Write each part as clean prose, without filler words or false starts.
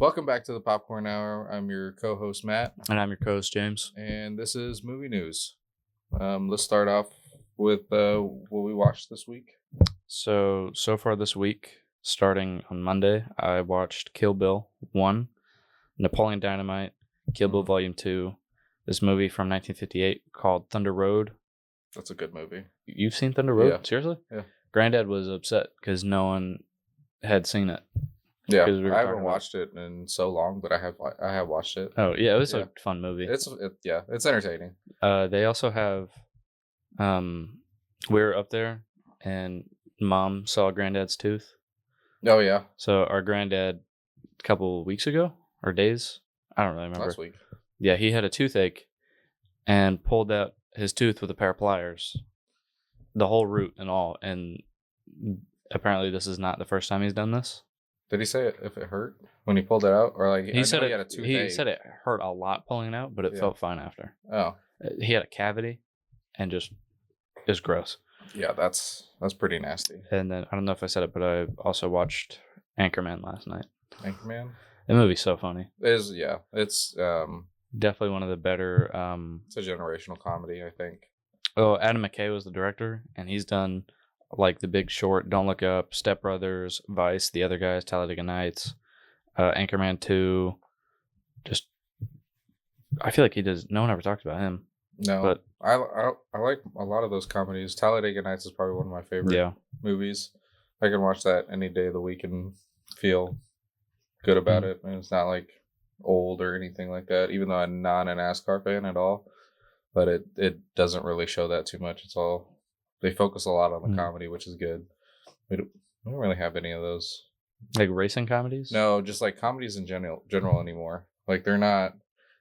Welcome back to the Popcorn Hour. I'm your co-host, Matt. And I'm your co-host, James. And this is movie news. Let's start off with what we watched this week. So far this week, starting on Monday, I watched Kill Bill 1, Napoleon Dynamite, Kill Bill Volume 2, this movie from 1958 called Thunder Road. That's a good movie. You've seen Thunder Road? Yeah. Seriously? Yeah. Granddad was upset because no one had seen it. Yeah, I haven't watched it in so long, but I have watched it. Oh, yeah, it was a fun movie. It's entertaining. They also have, we were up there and Mom saw Granddad's tooth. Oh, yeah. So our granddad, a couple weeks ago, or days, I don't really remember. Last week. Yeah, he had a toothache and pulled out his tooth with a pair of pliers, the whole root and all. And apparently this is not the first time he's done this. Did he say if it hurt when he pulled it out? Or like he said he had a toothache. He said it hurt a lot pulling it out, but it felt fine after. Oh. He had a cavity and just gross. Yeah, that's pretty nasty. And then I don't know if I said it, but I also watched Anchorman last night. Anchorman? The movie's so funny. It's definitely one of the better. It's a generational comedy, I think. Oh, Adam McKay was the director, and he's done like The Big Short, Don't Look Up, Step Brothers, Vice, The Other Guys, Talladega Nights, Anchorman 2. Just, I feel like he does. No one ever talks about him. No, but I like a lot of those comedies. Talladega Nights is probably one of my favorite movies. I can watch that any day of the week and feel good about it. And it's not like old or anything like that, even though I'm not a NASCAR fan at all. But it doesn't really show that too much. It's all, they focus a lot on the comedy, which is good. We don't really have any of those. Like racing comedies? No, just like comedies in general anymore. Like they're not,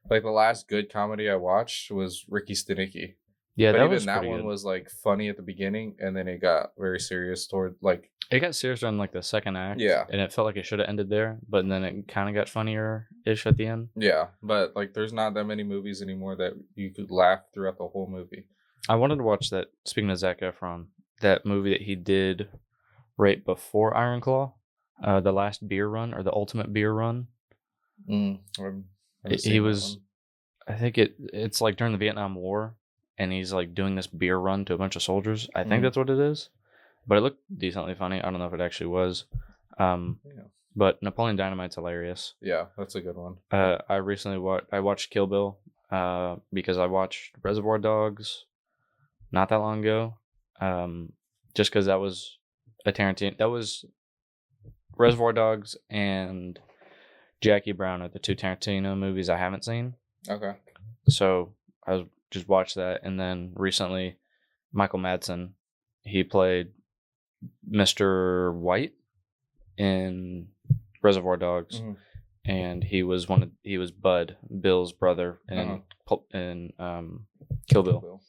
like the last good comedy I watched was Ricky Stenicki. Yeah, but that one was like funny at the beginning, and then it got very serious toward like. It got serious on like the second act. Yeah, and it felt like it should have ended there, but then it kind of got funnier-ish at the end. Yeah, but like there's not that many movies anymore that you could laugh throughout the whole movie. I wanted to watch that. Speaking of Zac Efron, that movie that he did right before Iron Claw, the last beer run or the ultimate beer run. He was. I think it's like during the Vietnam War, and he's like doing this beer run to a bunch of soldiers. I think that's what it is, but it looked decently funny. I don't know if it actually was. But Napoleon Dynamite's hilarious. Yeah, that's a good one. I recently watched Kill Bill because I watched Reservoir Dogs not that long ago. Just because that was a Tarantino. That was Reservoir Dogs and Jackie Brown are the two Tarantino movies I haven't seen. Okay. So I just watched that, and then recently, Michael Madsen, he played Mr. White in Reservoir Dogs, and he was Bud, Bill's brother, in Kill Bill.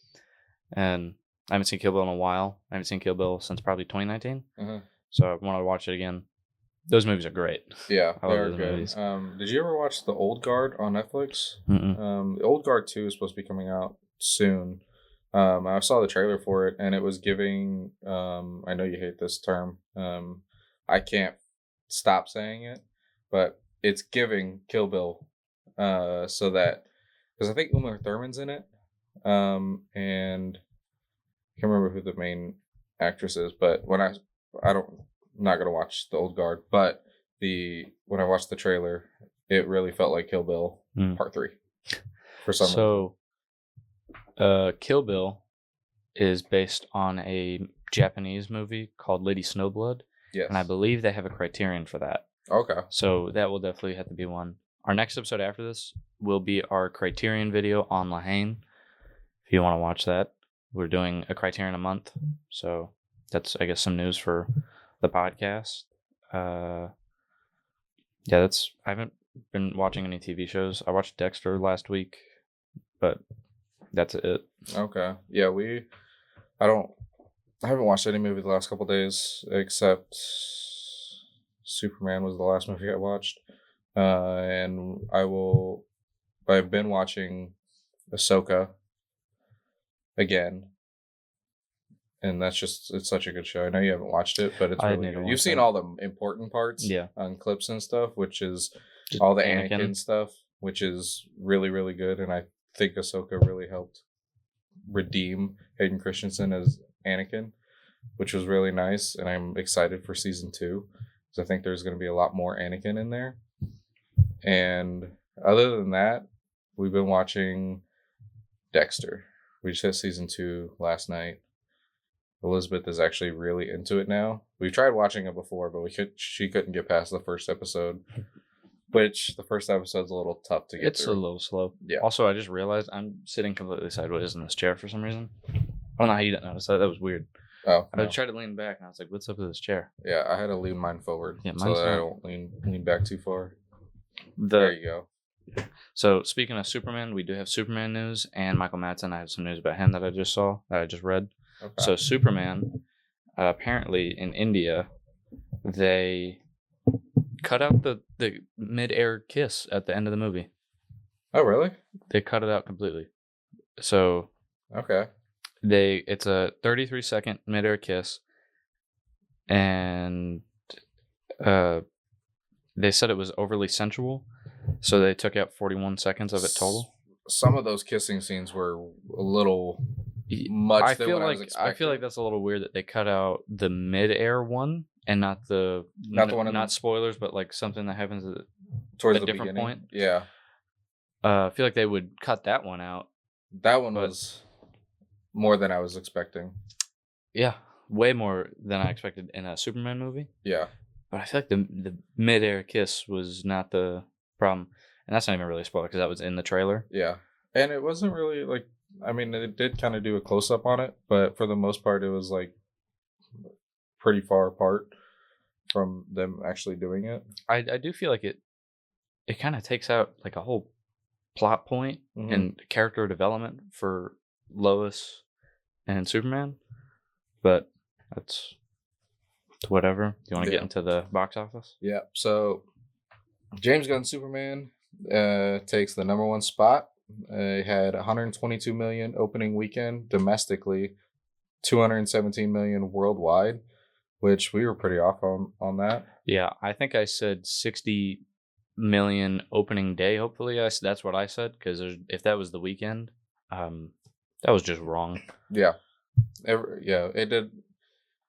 And I haven't seen Kill Bill in a while. I haven't seen Kill Bill since probably 2019. So I want to watch it again. Those movies are great. Yeah, they are good. Did you ever watch The Old Guard on Netflix? The Old Guard 2 is supposed to be coming out soon. I saw the trailer for it, and it was giving, I know you hate this term. I can't stop saying it, but it's giving Kill Bill. So that, because I think Uma Thurman's in it. And I can't remember who the main actress is, but I'm not gonna watch The Old Guard, but when I watched the trailer, it really felt like Kill Bill Part 3 for some reason. Kill Bill is based on a Japanese movie called Lady Snowblood. Yes. And I believe they have a criterion for that. Okay. So that will definitely have to be one. Our next episode after this will be our criterion video on Lahane. If you want to watch that, we're doing a criterion a month. So that's, I guess, some news for the podcast. I haven't been watching any TV shows. I watched Dexter last week, but that's it. Okay. Yeah, I haven't watched any movie the last couple days except Superman was the last movie I watched. And I've been watching Ahsoka again. And it's such a good show. I know you haven't watched it, but it's really good. You've seen all the important parts on clips and stuff, which is all the Anakin stuff, which is really, really good. And I think Ahsoka really helped redeem Hayden Christensen as Anakin, which was really nice. And I'm excited for season 2 because I think there's going to be a lot more Anakin in there. And other than that, we've been watching Dexter. We just had season 2 last night. Elizabeth is actually really into it now. We tried watching it before, but she couldn't get past the first episode, which the first episode's a little tough to get through. A little slow. Yeah. Also, I just realized I'm sitting completely sideways in this chair for some reason. I don't know how you didn't notice that. That was weird. Oh, I tried to lean back, and I was like, what's up with this chair? Yeah, I had to lean mine forward so that I don't lean back too far. There you go. So, speaking of Superman, we do have Superman news, and Michael Madsen. I have some news about him that I just read. Okay. So, Superman, apparently in India, they cut out the mid-air kiss at the end of the movie. Oh, really? They cut it out completely. So, okay. It's a 33-second mid-air kiss, and they said it was overly sensual, so they took out 41 seconds of it total. Some of those kissing scenes were a little much. I feel like that's a little weird that they cut out the mid-air one and not the one, not spoilers, but like something that happens towards a different beginning. Point. Yeah, I feel like they would cut that one out. That one was more than I was expecting. Yeah, way more than I expected in a Superman movie. Yeah, but I feel like the mid-air kiss was not the problem, and that's not even really a spoiler because that was in the trailer. Yeah, and it wasn't really like. I mean, it did kind of do a close-up on it, but for the most part, it was like pretty far apart from them actually doing it. I do feel like it kind of takes out like a whole plot point and character development for Lois and Superman, but that's whatever. Do you want to get into the box office? Yeah. So James Gunn's Superman takes the number 1 spot. It had 122 million opening weekend domestically, 217 million worldwide, which we were pretty off on that. Yeah, I think I said 60 million opening day. Hopefully, that's what I said, because if that was the weekend, that was just wrong. Yeah, it did.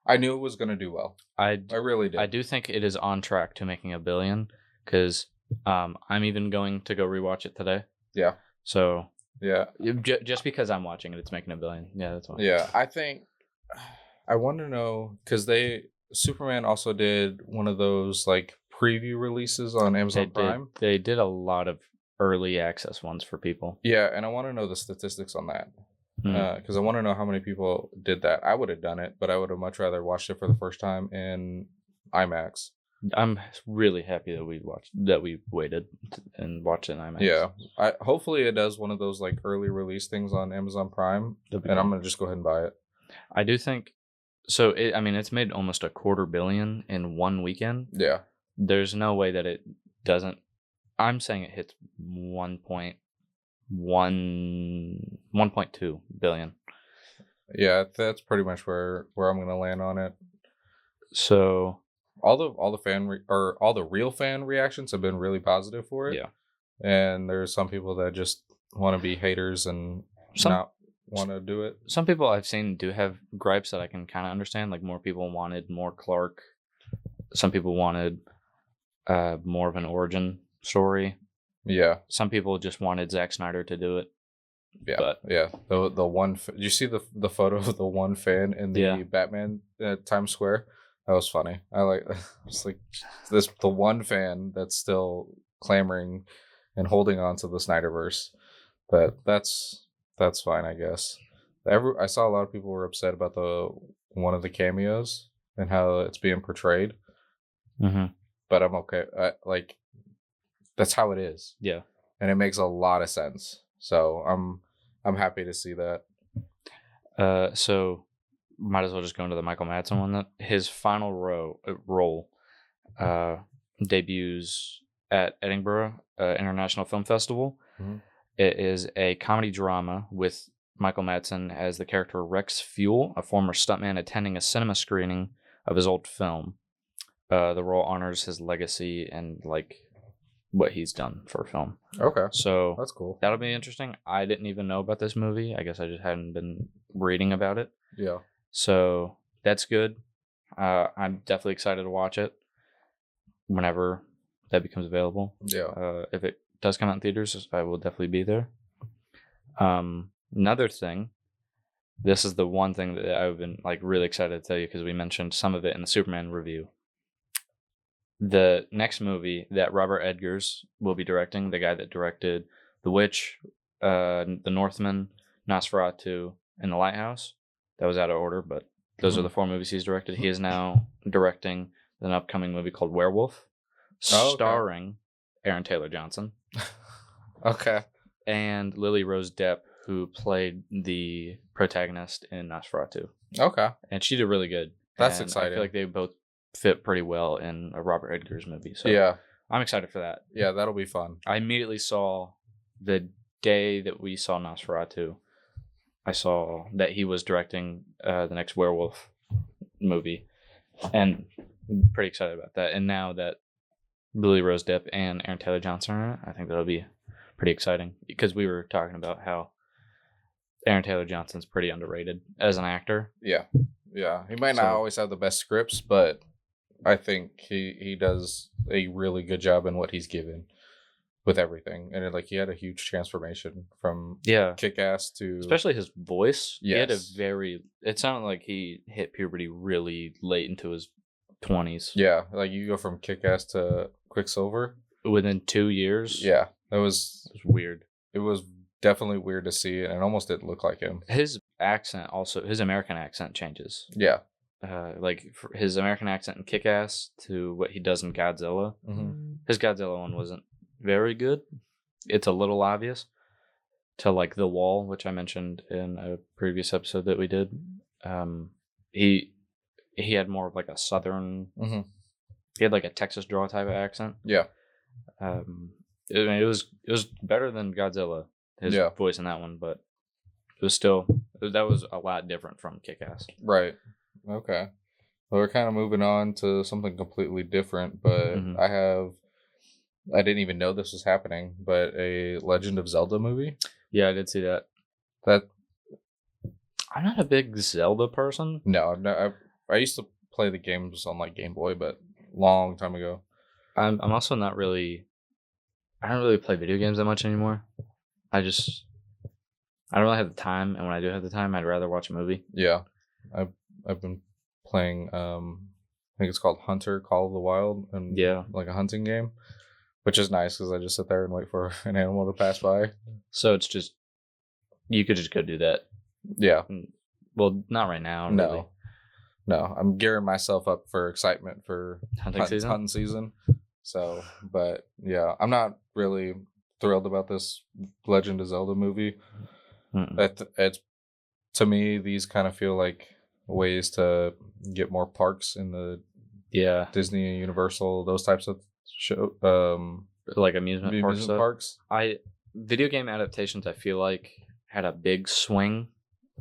I knew it was going to do well. I really did. I do think it is on track to making $1 billion, because I'm even going to go rewatch it today. Yeah. So yeah, just because I'm watching it, it's making $1 billion. Yeah, that's why. Yeah, I want to know, because Superman also did one of those like preview releases on Amazon Prime. They did a lot of early access ones for people. Yeah, and I want to know the statistics on that, because I want to know how many people did that. I would have done it, but I would have much rather watched it for the first time in IMAX. I'm really happy that we waited and watched it in IMAX. Yeah, hopefully it does one of those like early release things on Amazon Prime, and I'm gonna just go ahead and buy it. I do think so. It's made almost $250 million in one weekend. Yeah, there's no way that it doesn't. I'm saying it hits 1.2 billion. Yeah, that's pretty much where I'm gonna land on it. So all the real fan reactions have been really positive for it. Yeah, and there's some people that just want to be haters and not want to do it. Some people I've seen do have gripes that I can kind of understand. Like, more people wanted more Clark. Some people wanted more of an origin story. Yeah. Some people just wanted Zack Snyder to do it. Yeah. But yeah, the one. You see the photo of the one fan in the Batman Times Square? That was funny. It's like the one fan that's still clamoring and holding on to the Snyderverse, but that's fine, I guess. I saw a lot of people were upset about one of the cameos and how it's being portrayed. But I'm okay. That's how it is. Yeah, and it makes a lot of sense. So I'm happy to see that. So might as well just go into the Michael Madsen one. That his final role debuts at Edinburgh International Film Festival. It is a comedy drama with Michael Madsen as the character Rex Fuel, a former stuntman attending a cinema screening of his old film. The role honors his legacy and what he's done for film. Okay. So that's cool. That'll be interesting. I didn't even know about this movie. I guess I just hadn't been reading about it. Yeah. So that's good. I'm definitely excited to watch it whenever that becomes available. Yeah. If it does come out in theaters, I will definitely be there. Another thing, this is the one thing that I've been like really excited to tell you because we mentioned some of it in the Superman review. The next movie that Robert Edgers will be directing, the guy that directed The Witch, The Northman, Nosferatu, and The Lighthouse. That was out of order, but those are the 4 movies he's directed. He is now directing an upcoming movie called Werewolf, starring Aaron Taylor Johnson. Okay. And Lily Rose Depp, who played the protagonist in Nosferatu. Okay. And she did really good. That's and exciting. I feel like they both fit pretty well in a Robert Edgers movie. So yeah. I'm excited for that. Yeah, that'll be fun. I immediately saw the day that we saw Nosferatu. I saw that he was directing the next Werewolf movie. And I'm pretty excited about that. And now that Lily Rose Depp and Aaron Taylor Johnson are in it, I think that'll be pretty exciting. Because we were talking about how Aaron Taylor Johnson's pretty underrated as an actor. Yeah. Yeah. He might not always have the best scripts, but I think he does a really good job in what he's given with everything. And like he had a huge transformation from Kick-Ass to... Especially his voice. Yes. He had a very... It sounded like he hit puberty really late into his 20s. Yeah. Like you go from Kick-Ass to Quicksilver. Within 2 years. Yeah. It was weird. It was definitely weird to see, and it almost didn't look like him. His accent also... His American accent changes. Yeah. Like his American accent in Kick-Ass to what he does in Godzilla. Mm-hmm. His Godzilla one wasn't very good. It's a little obvious. To like The Wall, which I mentioned in a previous episode that we did. He had more of like a southern... Mm-hmm. He had like a Texas draw type of accent. Yeah. It was better than Godzilla, his voice in that one, but it was still... That was a lot different from Kick-Ass. Right. Okay. Well, we're kind of moving on to something completely different, but I didn't even know this was happening, but a Legend of Zelda movie. Yeah, I did see that. I'm not a big Zelda person. No, I used to play the games on like Game Boy, but long time ago. I'm also not really... I don't really play video games that much anymore. I don't really have the time, and when I do have the time, I'd rather watch a movie. Yeah. I've been playing I think it's called Hunter Call of the Wild, and like a hunting game, which is nice because I just sit there and wait for an animal to pass by. So it's just you could just go do that. Yeah. Well, not right now. Really. No. I'm gearing myself up for excitement for hunting season. So, but yeah, I'm not really thrilled about this Legend of Zelda movie. It's to me, these kind of feel like ways to get more parks in the Disney and Universal, those types of like amusement parks. Video game adaptations, I feel like had a big swing,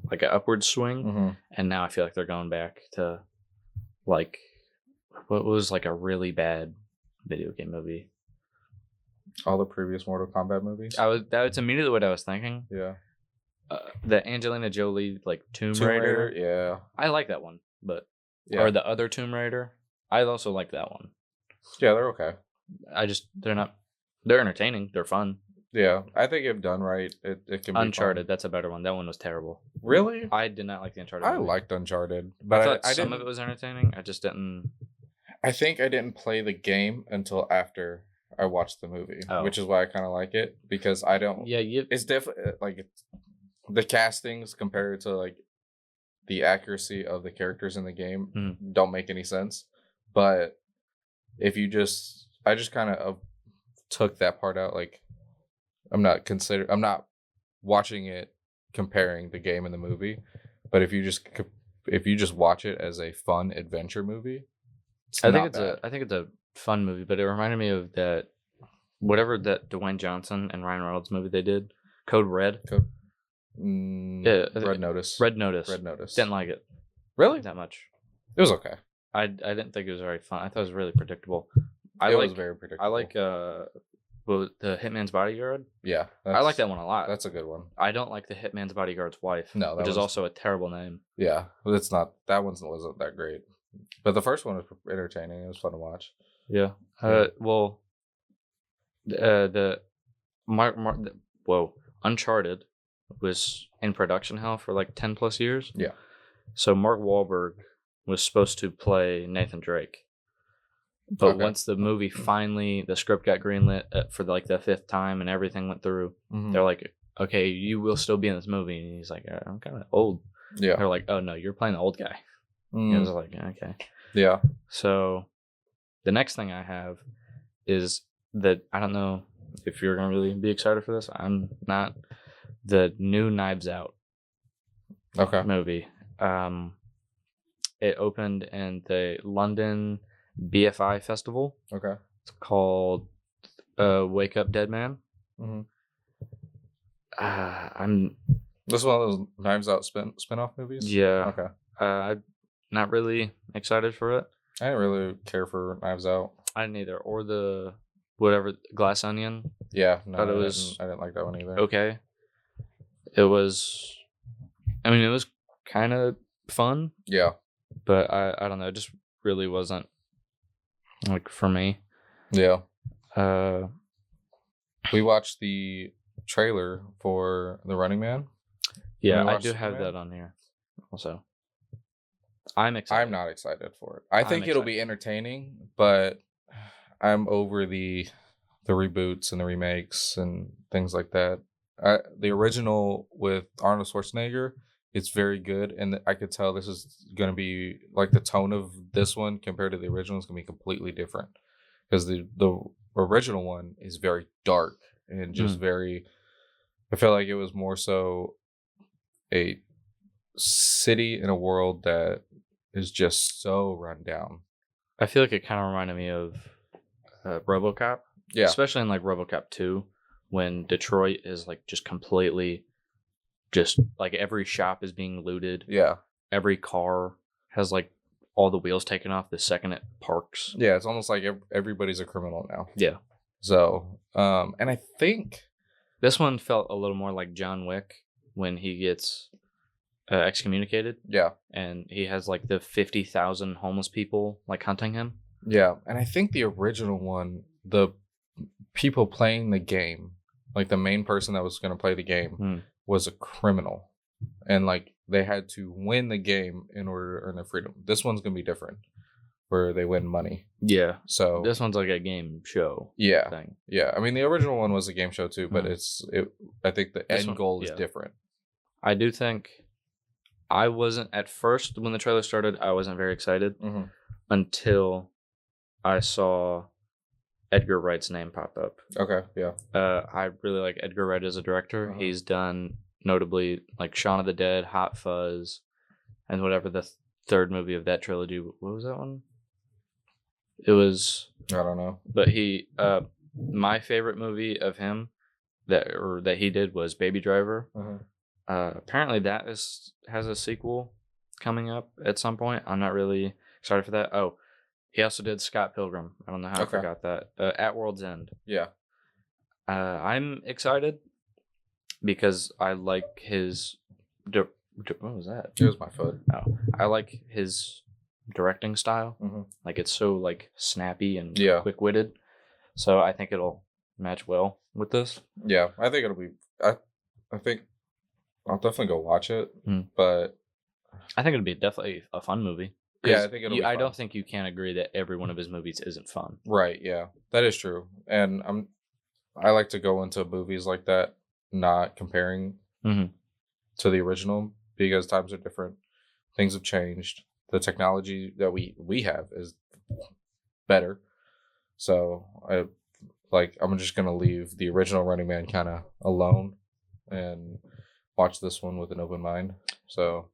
like an upward swing, and now I feel like they're going back to like what was like a really bad video game movie. All the previous Mortal Kombat movies. That's immediately what I was thinking. Yeah. The Angelina Jolie like Tomb Raider. Yeah. I like that one, but or the other Tomb Raider. I also like that one. Yeah, they're okay. They're entertaining. They're fun. Yeah, I think if done right, it can be Uncharted, fun. That's a better one. That one was terrible. Really? I did not like the Uncharted movie. I liked Uncharted, but I thought some of it was entertaining. I just didn't... I think I didn't play the game until after I watched the movie, which is why I kind of like it, because I don't... Yeah, it's definitely... like, the castings compared to, like, the accuracy of the characters in the game don't make any sense. But if you just... I just kind of took that part out, like... I'm not watching it comparing the game and the movie, but if you just watch it as a fun adventure movie, I think it's a fun movie. But it reminded me of that Dwayne Johnson and Ryan Reynolds movie they did, Code Red. Red Notice. Red Notice. Didn't like it. Really? That much. It was okay. I didn't think it was very fun. I thought it was really predictable. It was very predictable. I like Well, the Hitman's Bodyguard. Yeah, I like that one a lot. That's a good one. I don't like the Hitman's Bodyguard's wife. No, which is also a terrible name. Yeah, it's not. That one wasn't that great. But the first one was entertaining. It was fun to watch. Yeah. Well, Uncharted was in production hell for like 10 plus years. Yeah. So Mark Wahlberg was supposed to play Nathan Drake. But once the movie the script got greenlit for like the 5th time and everything went through, they're like, okay, you will still be in this movie. And he's like, I'm kind of old. Yeah. They're like, oh no, you're playing the old guy. And I was like, okay. Yeah. So the next thing I have is that I don't know if you're going to really be excited for this. I'm not. The new Knives Out movie. It opened in the London BFI Festival. Okay. It's called Wake Up Dead Man. This is one of those Knives Out spin-off movies? Yeah. Okay. I'm not really excited for it. I didn't really care for Knives Out. I didn't either. Or the Glass Onion. Yeah. No, I didn't like that one either. Okay. It was kind of fun. Yeah. But I don't know. It just really wasn't like for me. Yeah. We watched the trailer for The Running Man. Yeah, I do have that on here also. I'm excited. I'm not excited for it. I think it'll be entertaining, but I'm over the reboots and the remakes and things like that. The original with Arnold Schwarzenegger, it's very good, and I could tell this is going to be like the tone of this one compared to the original is going to be completely different, because the original one is very dark and just very. I feel like it was more so a city in a world that is just so run down. I feel like it kind of reminded me of RoboCop. Yeah, especially in like RoboCop 2. When Detroit is like just completely, just like every shop is being looted. Yeah. Every car has like all the wheels taken off the second it parks. Yeah, it's almost like everybody's a criminal now. Yeah. So, and I think this one felt a little more like John Wick when he gets excommunicated. Yeah. And he has like the 50,000 homeless people like hunting him. Yeah. And I think the original one, the people playing the game, like the main person that was going to play the game was a criminal, and like they had to win the game in order to earn their freedom. This one's going to be different, where they win money. Yeah. So this one's like a game show. Yeah. Thing. Yeah. I mean, the original one was a game show too, but I think the end goal is different. I do think I wasn't at first when the trailer started. I wasn't very excited until I saw Edgar Wright's name pop up. Okay, yeah. I really like Edgar Wright as a director. He's done notably like Shaun of the Dead, Hot Fuzz, and whatever the third movie of that trilogy. What was that one? It was, I don't know. But he my favorite movie of him that he did was Baby Driver. Apparently that has a sequel coming up at some point. I'm not really excited for that. Oh, he also did Scott Pilgrim. I don't know how I forgot that. At World's End. Yeah. I'm excited because I like his. What was that? It was my foot. Oh, I like his directing style. Like it's so like snappy and quick witted. So I think it'll match well with this. Yeah, I think it'll be. I think I'll definitely go watch it, but I think it'll be definitely a fun movie. Yeah, I think it'll be fun. I don't think you can agree that every one of his movies isn't fun. Right, yeah. That is true. And I like to go into movies like that not comparing to the original, because times are different. Things have changed. The technology that we have is better. So I'm just going to leave the original Running Man kind of alone and watch this one with an open mind. So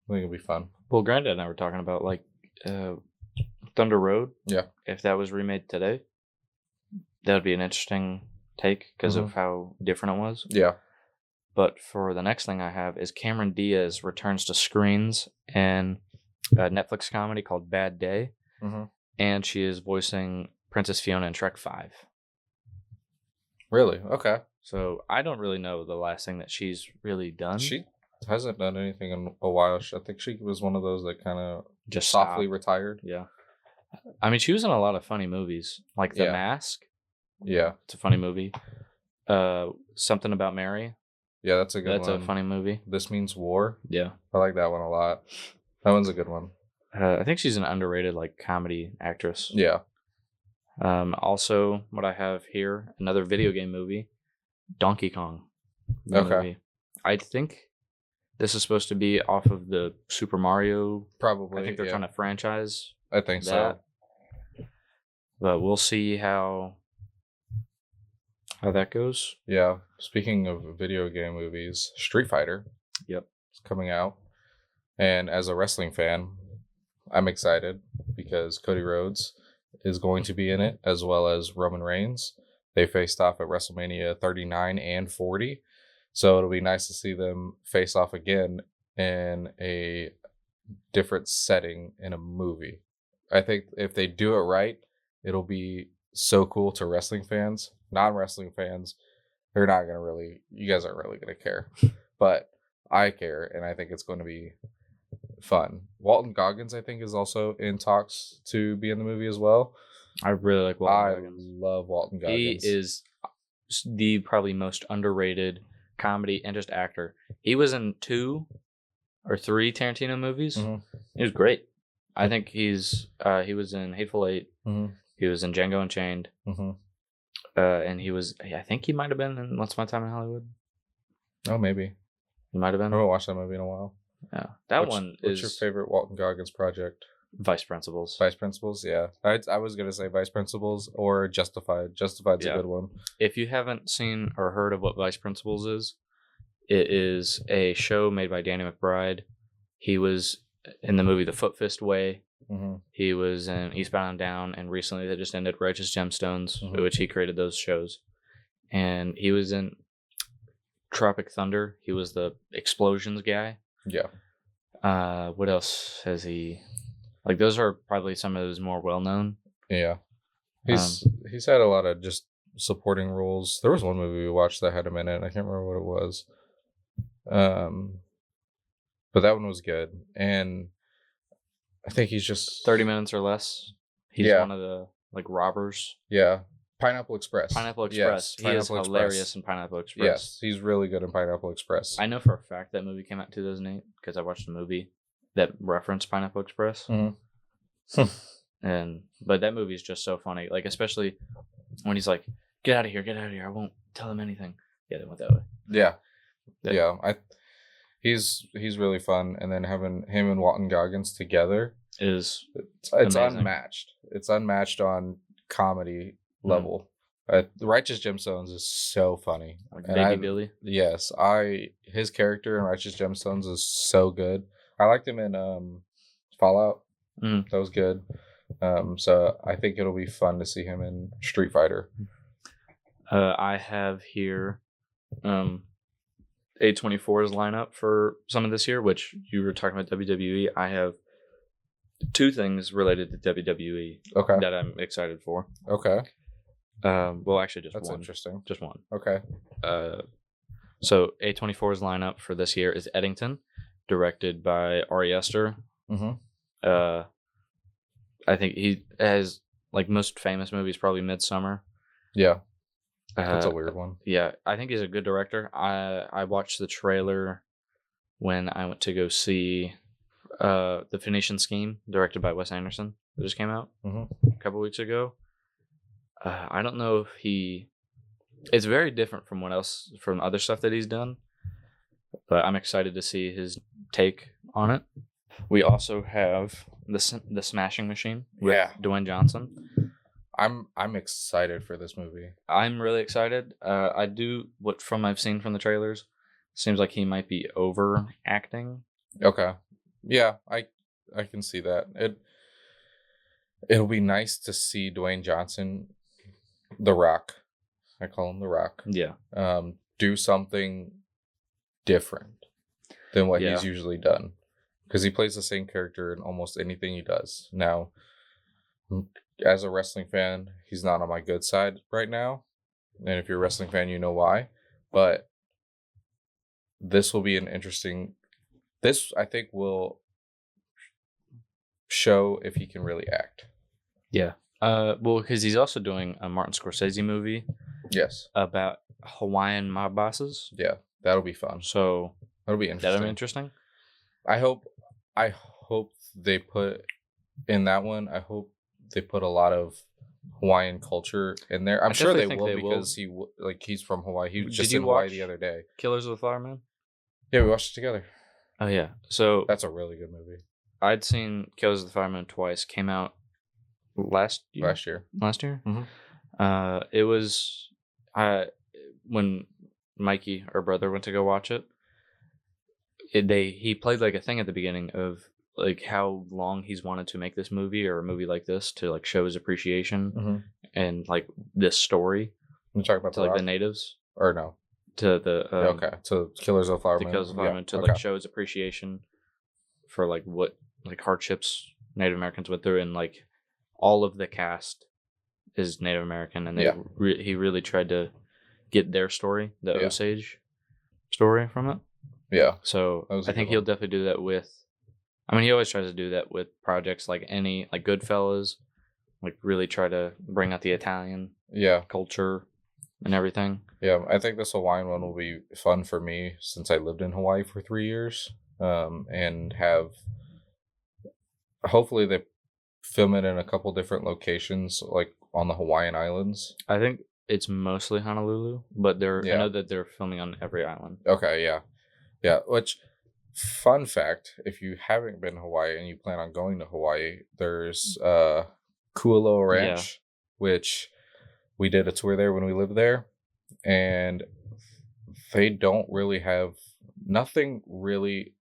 I think it'll be fun. Well, Granddad and I were talking about like Thunder Road. Yeah. If that was remade today, that would be an interesting take because of how different it was. Yeah. But for the next thing I have is Cameron Diaz returns to screens in a Netflix comedy called Bad Day. And she is voicing Princess Fiona in Shrek 5. Really? Okay. So I don't really know the last thing that she's really done. She hasn't done anything in a while. I think she was one of those that kind of Just softly stopped. retired. Yeah. I mean, she was in a lot of funny movies, like The Mask. Yeah. It's a funny movie. Something About Mary. Yeah, that's a good one. That's a funny movie. This Means War. Yeah. I like that one a lot. That one's a good one. I think she's an underrated like comedy actress. Yeah. Also, what I have here, another video game movie, Donkey Kong. Movie. I think this is supposed to be off of the Super Mario. Probably. I think they're trying to franchise. I think so. But we'll see how that goes. Yeah. Speaking of video game movies, Street Fighter. Yep. It's coming out. And as a wrestling fan, I'm excited because Cody Rhodes is going to be in it, as well as Roman Reigns. They faced off at WrestleMania 39 and 40. So it'll be nice to see them face off again in a different setting in a movie. I think if they do it right, it'll be so cool to wrestling fans. Non-wrestling fans, they're not going to really, you guys aren't really going to care. But I care, and I think it's going to be fun. Walton Goggins, I think, is also in talks to be in the movie as well. I really like Walton Goggins. I love Walton Goggins. He is the probably most underrated comedy and just actor. He was in 2 or 3 Tarantino movies. Mm-hmm. He was great. I think he was in Hateful Eight. Mm-hmm. He was in Django Unchained. Mm-hmm. And I think he might have been in Once Upon a Time in Hollywood. Oh, maybe. He might have been. I haven't watched that movie in a while. Yeah. What's your favorite Walton Goggins project? Vice Principals. Vice Principals, yeah. I was going to say Vice Principals or Justified. Justified's a good one. If you haven't seen or heard of what Vice Principals is, it is a show made by Danny McBride. He was in the movie The Foot Fist Way. Mm-hmm. He was in Eastbound and Down, and recently they just ended Righteous Gemstones, which he created those shows. And he was in Tropic Thunder. He was the explosions guy. Yeah. What else has he... Like, those are probably some of his more well-known. Yeah. He's had a lot of just supporting roles. There was one movie we watched that had him in it. I can't remember what it was. But that one was good. And I think he's just... 30 minutes or less. He's one of the, like, robbers. Yeah. Pineapple Express. Yes, he is hilarious in Pineapple Express. Yes, he's really good in Pineapple Express. I know for a fact that movie came out in 2008 because I watched a movie that referenced Pineapple Express. Mm-hmm. But that movie is just so funny. Like, especially when he's like, get out of here, I won't tell him anything. Yeah, they went that way. Yeah. He's really fun, and then having him and Walton Goggins together is it's unmatched. It's unmatched on comedy level. Righteous Gemstones is so funny. Like Baby Billy. Yes, his character in Righteous Gemstones is so good. I liked him in Fallout. That was good. So I think it'll be fun to see him in Street Fighter. I have here A24's lineup for some of this year, which you were talking about WWE. I have 2 things related to WWE that I'm excited for. Okay. Well, actually, just That's one. Interesting. Just one. Okay. So A24's lineup for this year is Eddington, directed by Ari Aster. Mm-hmm. I think he has, like, most famous movies, probably Midsummer. Yeah. That's a weird one. Yeah, I think he's a good director. I watched the trailer when I went to go see The Phoenician Scheme, directed by Wes Anderson. It just came out a couple weeks ago. I don't know if it's very different from other stuff that he's done, but I'm excited to see his take on it. We also have the Smashing Machine with Dwayne Johnson. I'm excited for this movie. I'm really excited. From I've seen from the trailers, seems like he might be overacting. Okay. Yeah, I can see that. It'll be nice to see Dwayne Johnson, The Rock. I call him The Rock. Yeah. Do something different than what he's usually done. Because he plays the same character in almost anything he does. Now, as a wrestling fan, he's not on my good side right now. and if you're a wrestling fan, you know why. But this will be an interesting. This I think will show if he can really act. Yeah. Well, because he's also doing a Martin Scorsese movie. Yes. About Hawaiian mob bosses. Yeah, that'll be fun. So that'll be interesting. That'll be interesting. I hope they put in that one. I hope they put a lot of Hawaiian culture in there. I'm sure they will because he's from Hawaii. He was just in Hawaii the other day. Killers of the Flower Moon? Yeah, we watched it together. Oh yeah, so that's a really good movie. I'd seen Killers of the Flower Moon twice. Came out last year. Mm-hmm. It was when Mikey, our brother, went to go watch it. He played like a thing at the beginning of like how long he's wanted to make this movie or a movie like this to like show his appreciation and like this story. You talk about to the natives or no? To the to Killers of the Flower Moon. Killers of the Flower Moon to like show his appreciation for like what like hardships Native Americans went through, and like all of the cast is Native American, and he really tried to get their story, the Osage story from it. Yeah. So I think he'll definitely do that with. I mean, he always tries to do that with projects like Goodfellas, like really try to bring out the Italian culture and everything. Yeah, I think this Hawaiian one will be fun for me since I lived in Hawaii for 3 years, and have. Hopefully, they film it in a couple different locations, like on the Hawaiian Islands. I think it's mostly Honolulu, but I know that they're filming on every island. Okay, yeah. Which, fun fact, if you haven't been to Hawaii and you plan on going to Hawaii, there's Kualoa Ranch, which we did a tour there when we lived there, and they don't really have nothing really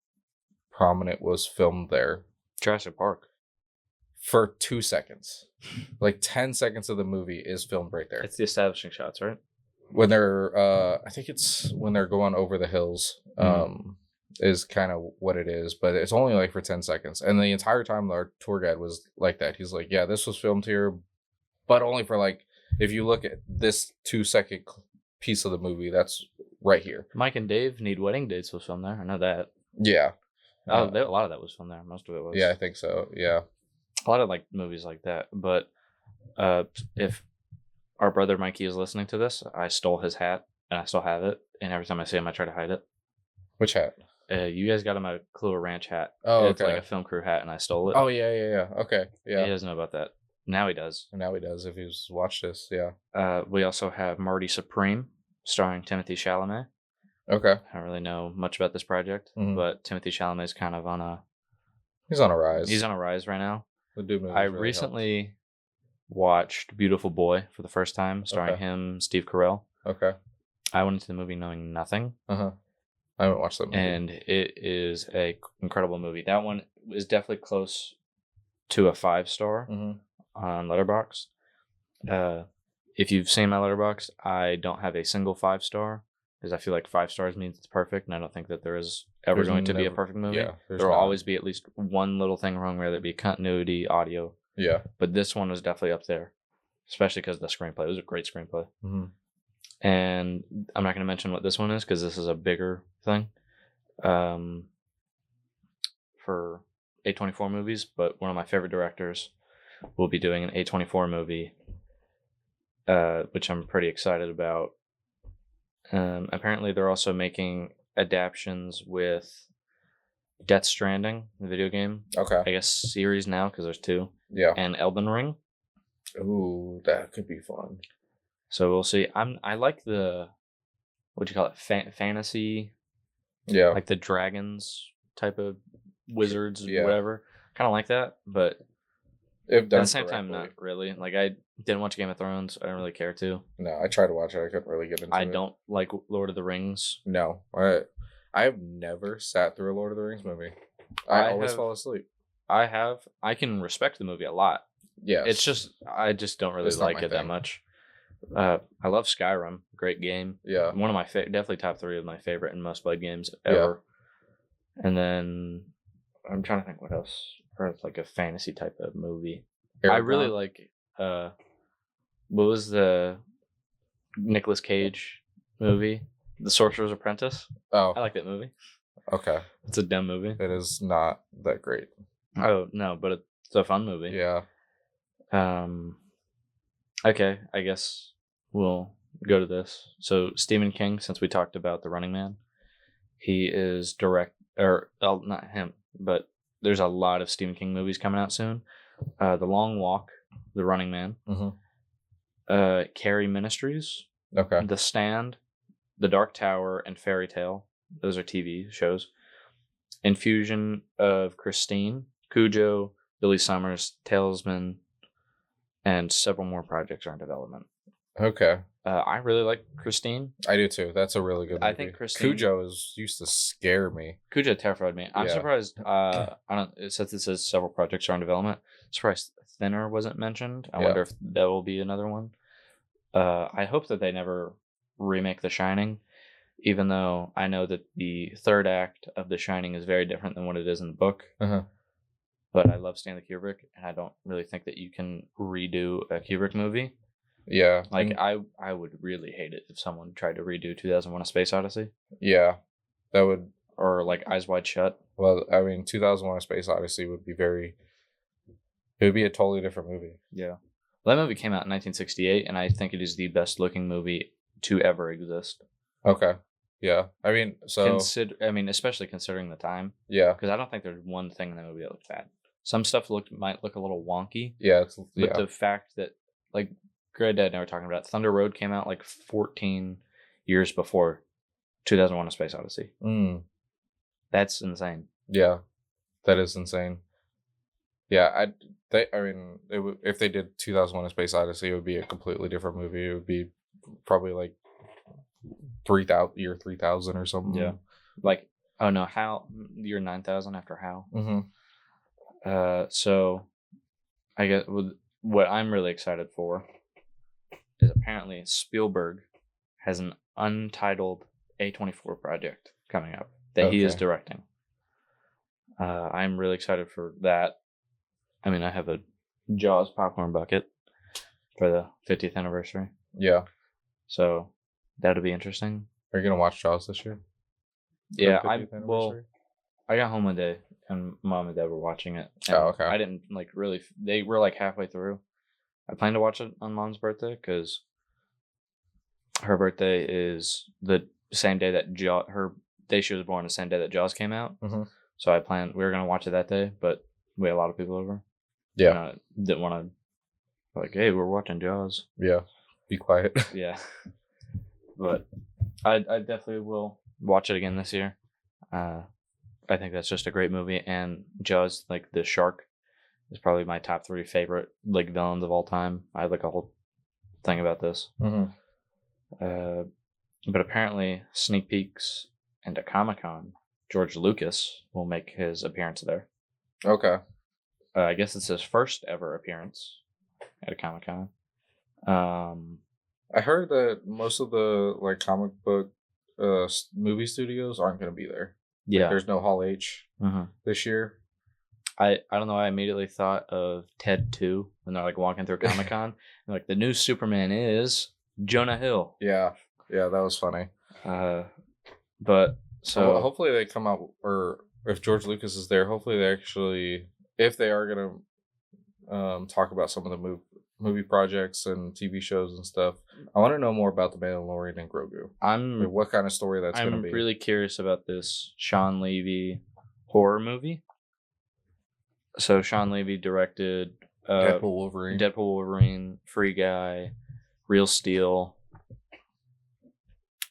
prominent was filmed there. Jurassic Park. For 2 seconds. Like 10 seconds of the movie is filmed right there. It's the establishing shots, right? When they're I think it's when they're going over the hills, is kind of what it is, but it's only like for 10 seconds. And the entire time our tour guide was like that. He's like, yeah, this was filmed here, but only for like, if you look at this 2-second piece of the movie, that's right here. Mike and Dave Need Wedding Dates was filmed there. I know that. Yeah. A lot of that was filmed there. Most of it was. Yeah, I think so. Yeah. A lot of like movies like that. But if our brother Mikey is listening to this, I stole his hat and I still have it. And every time I see him, I try to hide it. Which hat? You guys got him a Kahlua Ranch hat. Oh, it's like a film crew hat, and I stole it. Oh yeah. Okay, yeah. He doesn't know about that. Now he does. Now he does. If he's watched this, yeah. We also have Marty Supreme, starring Timothée Chalamet. Okay. I don't really know much about this project, but Timothée Chalamet is kind of on a. He's on a rise. He's on a rise right now. The dude I really recently watched Beautiful Boy for the first time, starring him, Steve Carell. Okay. I went into the movie knowing nothing. I haven't watched that movie. And it is a incredible movie. That one is definitely close to a 5-star on Letterboxd. If you've seen my Letterboxd, I don't have a single 5-star because I feel like 5 stars means it's perfect, and I don't think that there's ever going to be a perfect movie. Yeah, there will always be at least one little thing wrong, whether it be continuity, audio. Yeah. But this one was definitely up there, especially because of the screenplay. It was a great screenplay. And I'm not going to mention what this one is because this is a bigger thing for A24 movies, but one of my favorite directors will be doing an A24 movie, which I'm pretty excited about. Apparently, they're also making adaptations with Death Stranding, the video game. Okay. I guess series now because there's 2. Yeah. And Elden Ring. Ooh, that could be fun. So we'll see. I like the, what do you call it, fantasy. Yeah. Like the dragons type of wizards, whatever. Kind of like that, but at the same time, not really. Like I didn't watch Game of Thrones. I don't really care to. No, I tried to watch it. I couldn't really get into it. I don't like Lord of the Rings. No, I've never sat through a Lord of the Rings movie. I always fall asleep. I can respect the movie a lot. Yeah. It's just I just don't really like it that much. I love Skyrim, great game. Yeah, one of my definitely top 3 of my favorite and most played games ever. Yeah. And then I'm trying to think what else, or like a fantasy type of movie. I really like what was the Nicolas Cage movie, The Sorcerer's Apprentice. Oh, I like that movie. Okay. It's a dumb movie. It is not that great. Oh no, but it's a fun movie. Yeah. Okay, I guess we'll go to this. So Stephen King, since we talked about The Running Man, he is not him, but there's a lot of Stephen King movies coming out soon. The Long Walk, The Running Man, Carrie Ministries, Okay, The Stand, The Dark Tower, and Fairy Tale. Those are TV shows. Infusion of Christine, Cujo, Billy Summers, Talesman, and several more projects are in development. Okay. I really like Christine. I do too. That's a really good movie. I think Christine... Cujo used to scare me. Cujo terrified me. I'm surprised. It says several projects are in development. Surprised Thinner wasn't mentioned. I wonder if that will be another one. I hope that they never remake The Shining, even though I know that the third act of The Shining is very different than what it is in the book. But I love Stanley Kubrick, and I don't really think that you can redo a Kubrick movie. Yeah. Like, I would really hate it if someone tried to redo 2001: A Space Odyssey. Yeah. That would... Or, like, Eyes Wide Shut. Well, I mean, 2001: A Space Odyssey would be very... It would be a totally different movie. Yeah. Well, that movie came out in 1968, and I think it is the best-looking movie to ever exist. Okay. Yeah. I mean, so... especially considering the time. Yeah. Because I don't think there's one thing in the movie that looked bad. Some stuff might look a little wonky. Yeah. But the fact that, like, Greg Dad and I were talking about, Thunder Road came out like 14 years before 2001: A Space Odyssey. That's insane. Yeah. That is insane. Yeah, if they did 2001: A Space Odyssey, it would be a completely different movie. It would be probably like 3000 or something. Yeah, like year 9000 after HAL. So I guess what I'm really excited for is apparently Spielberg has an untitled A24 project coming up that he is directing. I'm really excited for that. I mean, I have a Jaws popcorn bucket for the 50th anniversary. Yeah. So that'll be interesting. Are you going to watch Jaws this year? Yeah, I got home one day and Mom and Dad were watching it. Okay. I didn't they were like halfway through. I plan to watch it on Mom's birthday because her birthday is the same day that her day she was born, the same day that Jaws came out. So we were going to watch it that day, but we had a lot of people over. Yeah. And I didn't want to, like, hey, we're watching Jaws. Yeah. Be quiet. Yeah. But I definitely will watch it again this year. I think that's just a great movie. And Jaws, like, the shark is probably my top 3 favorite, like, villains of all time. I have, like, a whole thing about this. But apparently, sneak peeks into Comic-Con, George Lucas will make his appearance there. Okay. I guess it's his first ever appearance at a Comic-Con. I heard that most of the like comic book movie studios aren't going to be there. Yeah. Like, there's no Hall H this year. I don't know. I immediately thought of Ted 2 when they're like walking through Comic-Con. And like, the new Superman is Jonah Hill. Yeah. Yeah, that was funny. But so hopefully they come out, or if George Lucas is there, hopefully they actually, if they are going to talk about some of the movie projects and TV shows and stuff, I want to know more about the Mandalorian and Grogu. What kind of story that's going to be. I'm really curious about this Sean Levy horror movie. So Sean Levy directed Deadpool, Wolverine, Free Guy, Real Steel,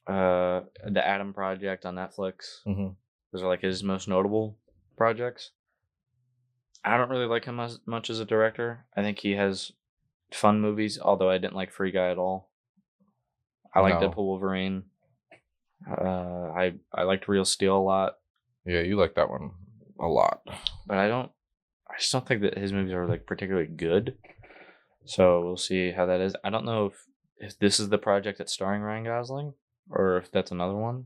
The Atom Project on Netflix. Those are like his most notable projects. I don't really like him as much as a director. I think he has fun movies, although I didn't like Free Guy at all. I like Deadpool, Wolverine. I liked Real Steel a lot. Yeah, you like that one a lot. But I just don't think that his movies are like particularly good. So we'll see how that is. I don't know if this is the project that's starring Ryan Gosling or if that's another one.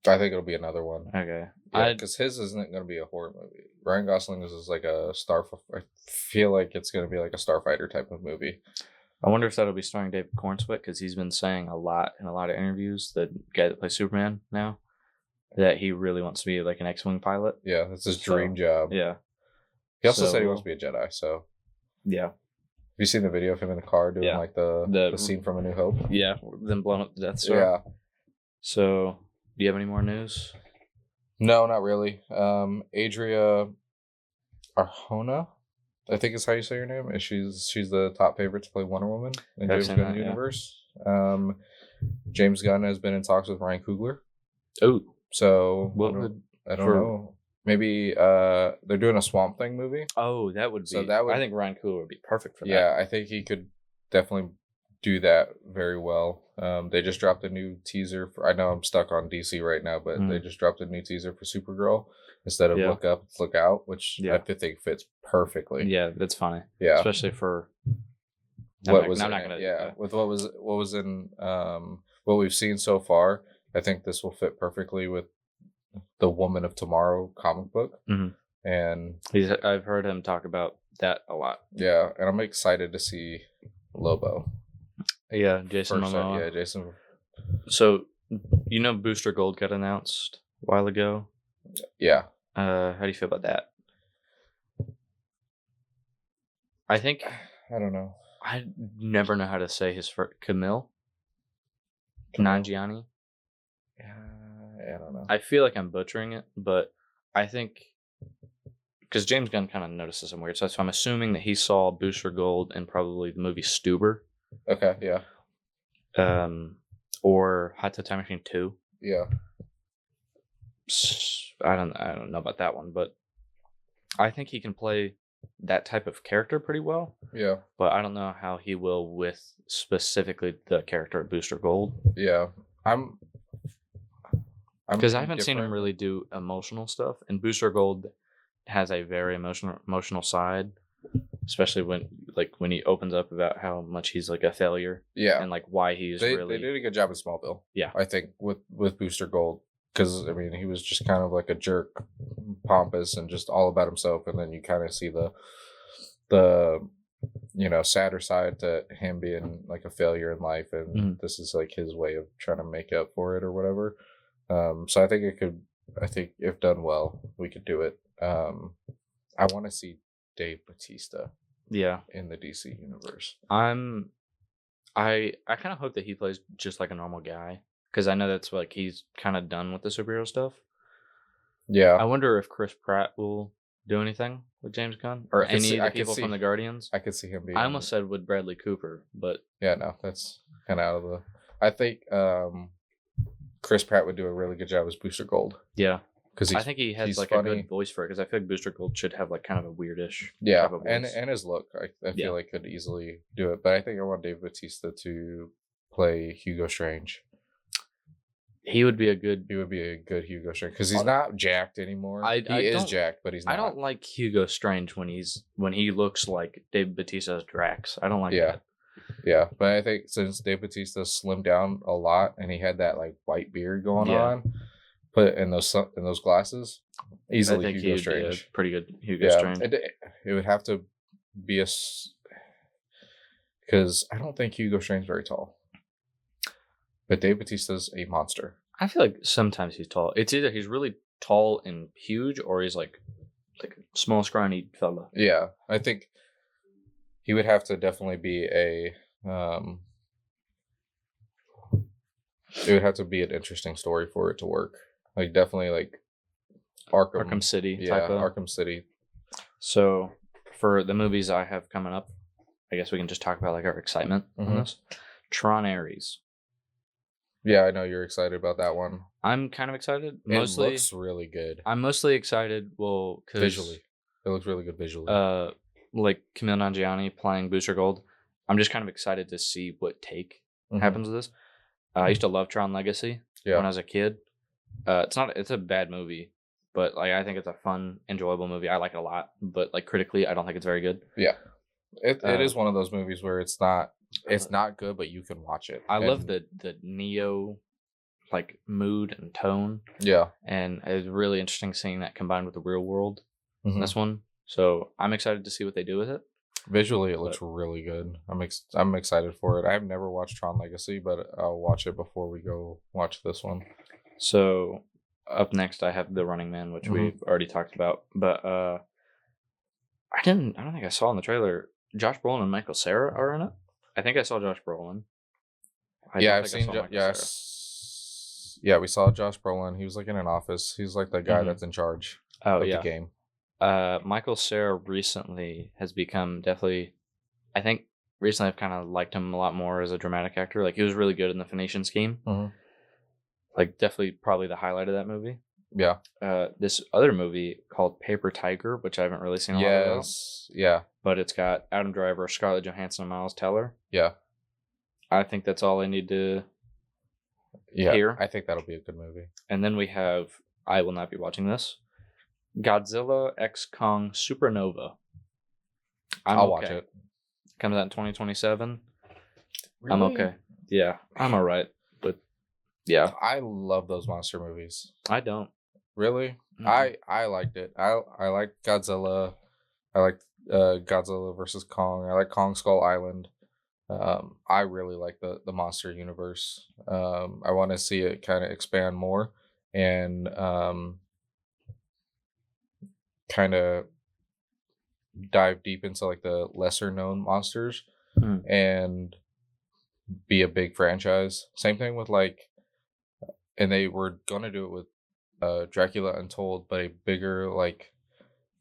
I think it'll be another one. Okay. Yeah, because his isn't going to be a horror movie. Ryan Gosling is like a I feel like it's going to be like a Starfighter type of movie. I wonder if that'll be starring David Cornsweet, because he's been saying a lot in a lot of interviews, the guy that plays Superman now, that he really wants to be like an X-Wing pilot. Yeah, that's his dream job. Yeah. He also said he wants to be a Jedi, so... Yeah. Have you seen the video of him in the car doing like the scene from A New Hope? Yeah, them blowing up the Death Star. Yeah. So, do you have any more news? No, not really. Adria Arjona, I think is how you say her name. She's the top favorite to play Wonder Woman in James Gunn universe. Yeah. James Gunn has been in talks with Ryan Coogler. Oh, so I don't know. Maybe they're doing a Swamp Thing movie. Oh, that would be. So that would, I think Ryan Coogler would be perfect for that. Yeah, I think he could definitely do that very well. They just dropped a new teaser for, I know I'm stuck on DC right now, but they just dropped a new teaser for Supergirl instead of Look Up, It's Look Out, which I think fits perfectly. Yeah, that's funny. Yeah, especially for what was in what we've seen so far. I think this will fit perfectly with the Woman of Tomorrow comic book. Mm-hmm. And I've heard him talk about that a lot. Yeah, and I'm excited to see Lobo. Yeah, Jason Momoa. Yeah, Jason. So, Booster Gold got announced a while ago. Yeah. How do you feel about that? I don't know. I never know how to say his first. Camille Nanjiani. I don't know. I feel like I'm butchering it, but I think because James Gunn kind of notices some weird stuff, so I'm assuming that he saw Booster Gold in probably the movie Stuber. Okay, yeah. Or Hot Tub Time Machine 2. Yeah. I don't know about that one, but I think he can play that type of character pretty well. Yeah. But I don't know how he will with specifically the character of Booster Gold. Yeah. I'm because I haven't seen him really do emotional stuff, and Booster Gold has a very emotional side, especially when he opens up about how much he's like a failure. Yeah. And like why he's they did a good job in Smallville. Yeah. I think with Booster Gold, because I mean he was just kind of like a jerk, pompous, and just all about himself, and then you kind of see the sadder side to him being like a failure in life, and this is like his way of trying to make up for it or whatever. So I think if done well, we could do it. I want to see Dave Bautista. Yeah. In the DC universe. I kind of hope that he plays just like a normal guy, because I know that's like he's kind of done with the superhero stuff. Yeah. I wonder if Chris Pratt will do anything with James Gunn or any of the people from the Guardians. I could see him being. I almost said with Bradley Cooper, but yeah, no, that's kind of out of the. I think Chris Pratt would do a really good job as Booster Gold. Yeah. Because I think he has like funny. A good voice for it. Because I feel like Booster Gold should have like kind of a weirdish. Yeah, type of voice. and his look, I feel like could easily do it. But I think I want Dave Bautista to play Hugo Strange. He would be a good Hugo Strange because he's not jacked anymore. He is jacked, but he's not. I don't like Hugo Strange when he looks like Dave Bautista's Drax. I don't like that. Yeah, but I think since Dave Bautista slimmed down a lot and he had that like white beard going on. Put in those glasses, easily Hugo Strange. Pretty good Hugo Strange. It would have to be because I don't think Hugo Strange is very tall, but Dave Bautista's a monster. I feel like sometimes he's tall. It's either he's really tall and huge, or he's like a small, scrawny fella. Yeah, I think he would have to definitely be a. It would have to be an interesting story for it to work. Like definitely like Arkham City. Yeah, Arkham City. So for the movies I have coming up, I guess we can just talk about like our excitement on this. Tron Ares. Yeah, I know you're excited about that one. I'm kind of excited. It looks really good. I'm mostly excited, because visually, it looks really good visually. Like Camille Nanjiani playing Booster Gold. I'm just kind of excited to see what take happens with this. I used to love Tron Legacy when I was a kid. It's a bad movie, but like I think it's a fun, enjoyable movie. I like it a lot, but like critically, I don't think it's very good. Yeah, it is one of those movies where it's not good, but you can watch it. I love the Neo like mood and tone. Yeah, and it's really interesting seeing that combined with the real world in this one. So I'm excited to see what they do with it. Visually, it looks really good. I'm excited for it. I've never watched Tron Legacy, but I'll watch it before we go watch this one. So up next, I have The Running Man, which we've already talked about. But I don't think I saw in the trailer. Josh Brolin and Michael Cera are in it. I think I saw Josh Brolin. I've seen. Yeah, we saw Josh Brolin. He was like in an office. He's like the guy that's in charge of the game. Michael Cera recently has become definitely. I think recently I've kind of liked him a lot more as a dramatic actor. Like he was really good in The Phoenician Scheme. Like definitely probably the highlight of that movie. Yeah. This other movie called Paper Tiger, which I haven't really seen a lot about. Yeah. But it's got Adam Driver, Scarlett Johansson, and Miles Teller. Yeah. I think that's all I need to hear. I think that'll be a good movie. And then we have, I will not be watching this, Godzilla x Kong Supernova. I'll watch it. Comes out in 2027. Really? I'm okay. Yeah, I'm all right. But yeah. I love those monster movies. I don't. Really? Mm-hmm. I liked it. I liked Godzilla. I liked Godzilla versus Kong. I like Kong Skull Island. I really like the monster universe. I want to see it kind of expand more and kind of dive deep into like the lesser known monsters and be a big franchise. Same thing with like, and they were gonna do it with Dracula Untold, but a bigger like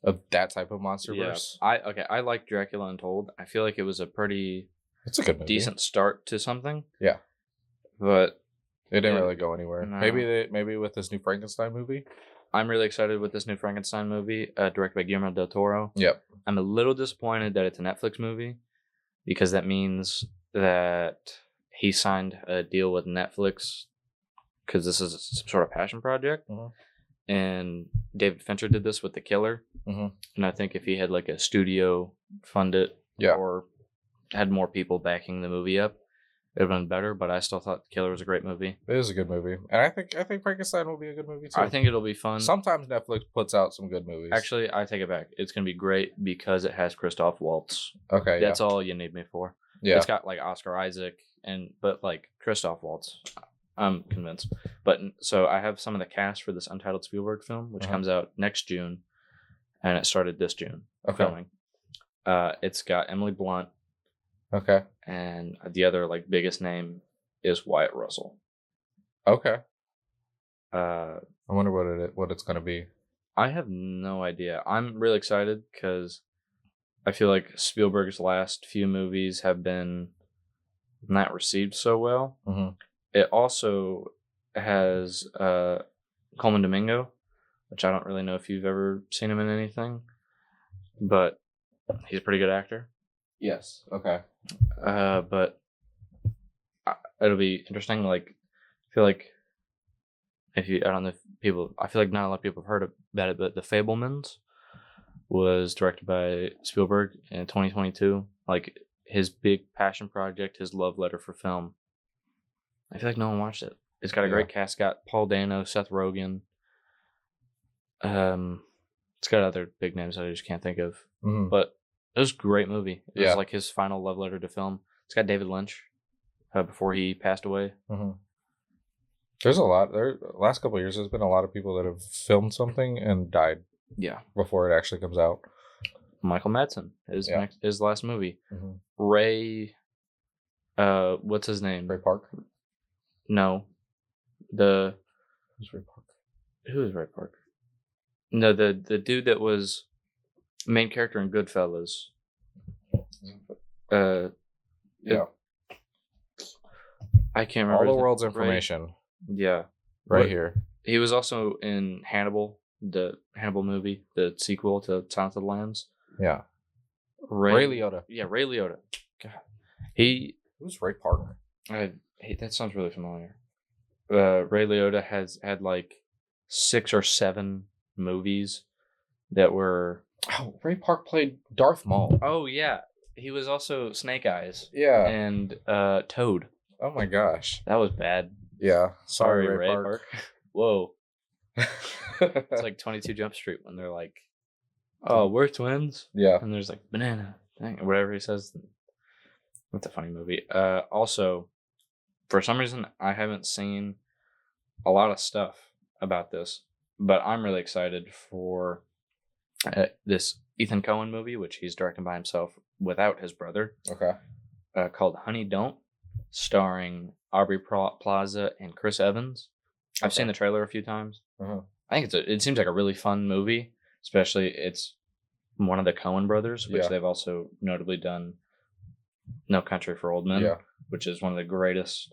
of that type of monsterverse. Yeah. I like Dracula Untold. I feel like it was it's a good movie. Decent start to something. Yeah. But it didn't really go anywhere. No. Maybe with this new Frankenstein movie. I'm really excited with this new Frankenstein movie, directed by Guillermo del Toro. Yep. I'm a little disappointed that it's a Netflix movie because that means that he signed a deal with Netflix because this is some sort of passion project. And David Fincher did this with The Killer. And I think if he had like a studio fund it or had more people backing the movie up, it would have been better, but I still thought The Killer was a great movie. It is a good movie. And I think Frankenstein will be a good movie too. I think it'll be fun. Sometimes Netflix puts out some good movies. Actually, I take it back. It's going to be great because it has Christoph Waltz. Okay, that's all you need me for. Yeah. It's got like Oscar Isaac but like Christoph Waltz. I'm convinced. But so I have some of the cast for this Untitled Spielberg film, which comes out next June, and it started this June filming. It's got Emily Blunt. Okay. And the other like biggest name is Wyatt Russell. Okay. I wonder what it's going to be. I have no idea. I'm really excited because I feel like Spielberg's last few movies have been not received so well. It also has Coleman Domingo, which I don't really know if you've ever seen him in anything, but he's a pretty good actor. Yes. Okay. But it'll be interesting. Like, I feel like I don't know if people. I feel like not a lot of people have heard about it, but The Fabelmans was directed by Spielberg in 2022. Like his big passion project, his love letter for film. I feel like no one watched it. It's got a great cast. It's got Paul Dano, Seth Rogen. It's got other big names that I just can't think of. But it was a great movie. It was like his final love letter to film. It's got David Lynch before he passed away. There's a lot. Last couple of years, there's been a lot of people that have filmed something and died. Yeah. Before it actually comes out. Michael Madsen, his last movie. Ray, what's his name? Ray Park? No. Who's Ray Park? Who is Ray Park? No, the dude that was main character in Goodfellas. I can't remember. All the world's information. Right here. He was also in Hannibal, the Hannibal movie, the sequel to Silence of the Lambs. Yeah. Ray Liotta. Yeah, Ray Liotta. God. Who's Ray Park? That sounds really familiar. Ray Liotta has had like 6 or 7 movies that were. Oh, Ray Park played Darth Maul. Oh yeah, he was also Snake Eyes. Yeah, and Toad. Oh my gosh, that was bad. Yeah, sorry Ray Park. Whoa, it's like 22 Jump Street when they're like, "Oh, we're twins." Yeah, and there's like banana. whatever he says. It's a funny movie. Also, for some reason, I haven't seen a lot of stuff about this, but I'm really excited for this Ethan Coen movie, which he's directing by himself without his brother. Okay. Called Honey Don't, starring Aubrey Plaza and Chris Evans. I've seen the trailer a few times. Uh-huh. I think it seems like a really fun movie, especially it's one of the Coen brothers, which they've also notably done No Country for Old Men, which is one of the greatest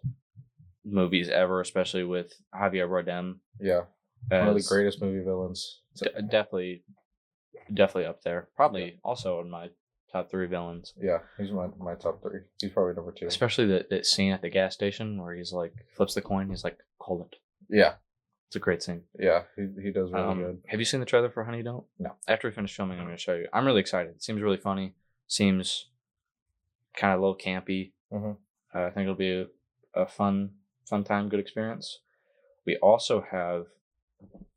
movies ever, especially with Javier Bardem. Yeah, one of the greatest movie villains. Definitely up there. Probably also in my top 3 villains. Yeah, he's my top 3. He's probably number 2. Especially that scene at the gas station where he's like flips the coin. He's like, hold it. Yeah. It's a great scene. Yeah, he does really good. Have you seen the trailer for Honey Don't? No. After we finish filming, I'm going to show you. I'm really excited. It seems really funny. Seems kind of a little campy. Mm-hmm. I think it'll be a fun time, good experience. We also have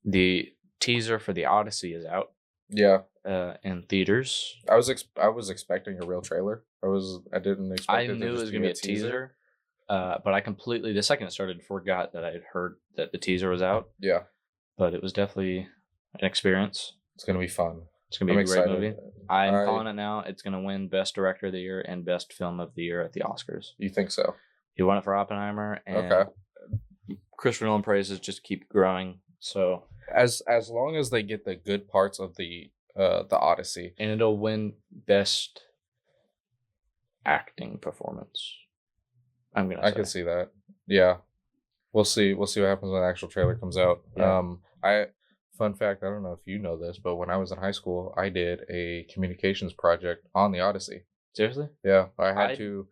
the teaser for the Odyssey is out. Yeah. In theaters. I was expecting a real trailer. I didn't expect. I knew it was going to be a teaser. But I completely, the second it started, forgot that I had heard that the teaser was out. Yeah. But it was definitely an experience. It's going to be fun. It's going to be a great movie. I'm calling it now. It's going to win Best Director of the Year and Best Film of the Year at the Oscars. You think so? He won it for Oppenheimer. And Christopher Nolan praises just keep growing. So as long as they get the good parts of the Odyssey. And it'll win Best Acting Performance. I can see that. Yeah. We'll see what happens when the actual trailer comes out. Yeah. Fun fact, I don't know if you know this, but when I was in high school, I did a communications project on the Odyssey. Seriously? Yeah. I had to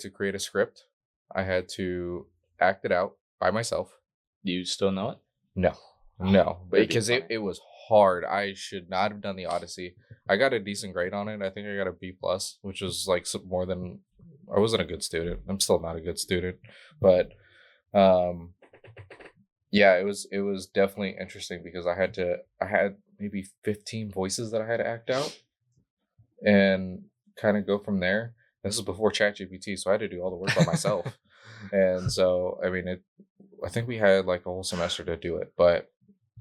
create a script. I had to act it out by myself. Do you still know it? No. Because it was hard. I should not have done the Odyssey. I got a decent grade on it. I think I got a B+, which was like more than... I wasn't a good student. I'm still not a good student, but yeah, it was definitely interesting because I had maybe 15 voices that I had to act out and kind of go from there. This is before ChatGPT, so I had to do all the work by myself. And so, I mean, I think we had like a whole semester to do it, but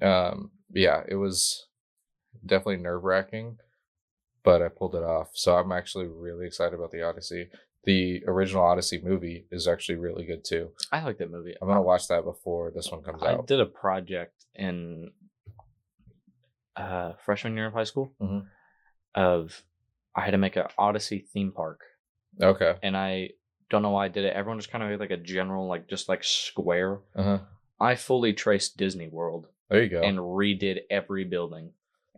yeah, it was definitely nerve-wracking, but I pulled it off. So I'm actually really excited about the Odyssey. The original Odyssey movie is actually really good too. I like that movie. I'm going to watch that before this one comes out. I did a project in freshman year of high school I had to make an Odyssey theme park. Okay. And I don't know why I did it. Everyone just kind of made like a general, like just like square. Uh-huh. I fully traced Disney World. There you go. And redid every building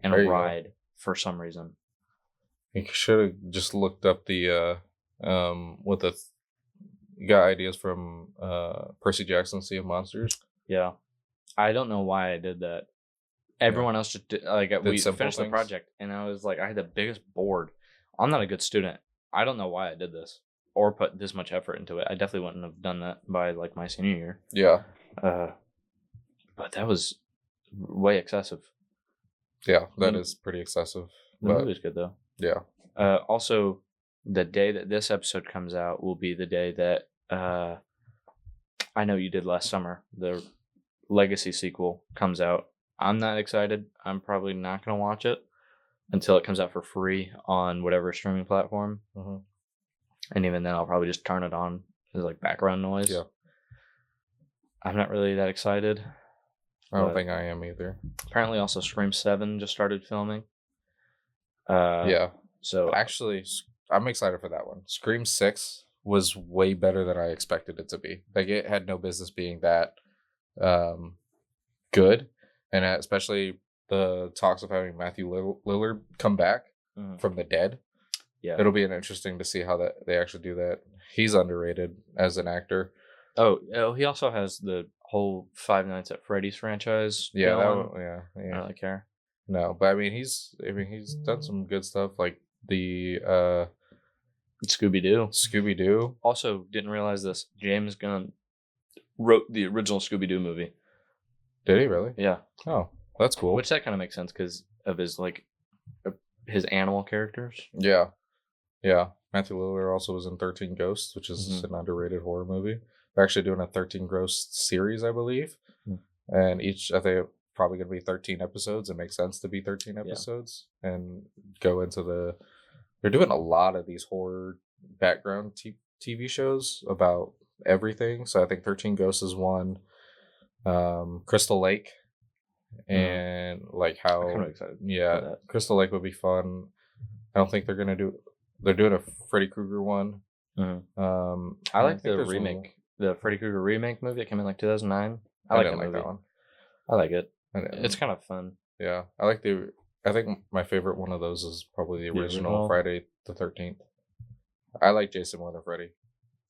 and ride for some reason. You should have just looked up the you got ideas from Percy Jackson's Sea of Monsters. Yeah, I don't know why I did that. Everyone else just did, like we finished the project, and I was like, I had the biggest board. I'm not a good student. I don't know why I did this or put this much effort into it. I definitely wouldn't have done that by like my senior year. Yeah. But that was way excessive. Yeah, that is pretty excessive. The movie's good though. Yeah. Also, the day that this episode comes out will be the day that I Know You Did Last Summer, the Legacy sequel, comes out. I'm not excited. I'm probably not going to watch it until it comes out for free on whatever streaming platform. Mm-hmm. And even then, I'll probably just turn it on as like background noise. Yeah. I'm not really that excited. I don't think I am either. Apparently, also Scream 7 just started filming. Yeah. So actually, I'm excited for that one. Scream 6 was way better than I expected it to be. Like, it had no business being that good. And especially the talks of having Matthew Lillard come back from the dead. Yeah. It'll be interesting to see how they actually do that. He's underrated as an actor. Oh, he also has the whole Five Nights at Freddy's franchise. Yeah, I don't really care. No, but I mean he's done some good stuff like the Scooby-Doo. Also, didn't realize this. James Gunn wrote the original Scooby-Doo movie. Did he really? Yeah. Oh, that's cool. Which that kind of makes sense because of his his animal characters. Yeah. Yeah, Matthew Lillard also was in 13 Ghosts, which is an underrated horror movie. They're actually doing a 13 Ghosts series, I believe. And I think, probably going to be 13 episodes. It makes sense to be 13 episodes and go into they're doing a lot of these horror background TV shows about everything. So I think 13 Ghosts is one. Crystal Lake. And like how, I'm excited. Crystal Lake would be fun. I don't think they're doing a Freddy Krueger one. I like the remake, the Freddy Krueger remake movie that came in like 2009. I like that one. I like it. It's kind of fun. Yeah, I think my favorite one of those is probably the original Friday the 13th. I like Jason more than Freddy.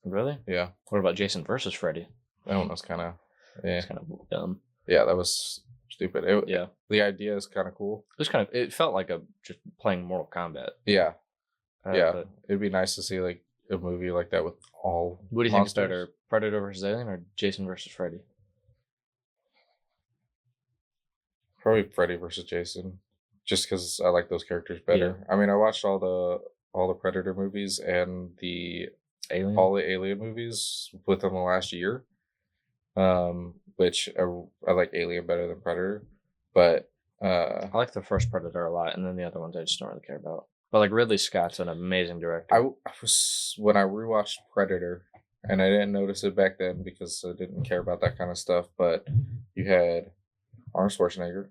Really? Yeah. What about Jason versus Freddy? That one was kind of dumb. Yeah, that was stupid. The idea is kind of cool. It felt like just playing Mortal Kombat. Yeah. It'd be nice to see like a movie like that with all. What do you think is better, Predator versus Alien or Jason versus Freddy? Probably Freddy versus Jason, just because I like those characters better. Yeah. I mean, I watched all the Predator movies and all the Alien movies within the last year. Which I like Alien better than Predator, but I like the first Predator a lot, and then the other ones I just don't really care about. But like Ridley Scott's an amazing director. When I rewatched Predator, and I didn't notice it back then because I didn't care about that kind of stuff, but you had Arnold Schwarzenegger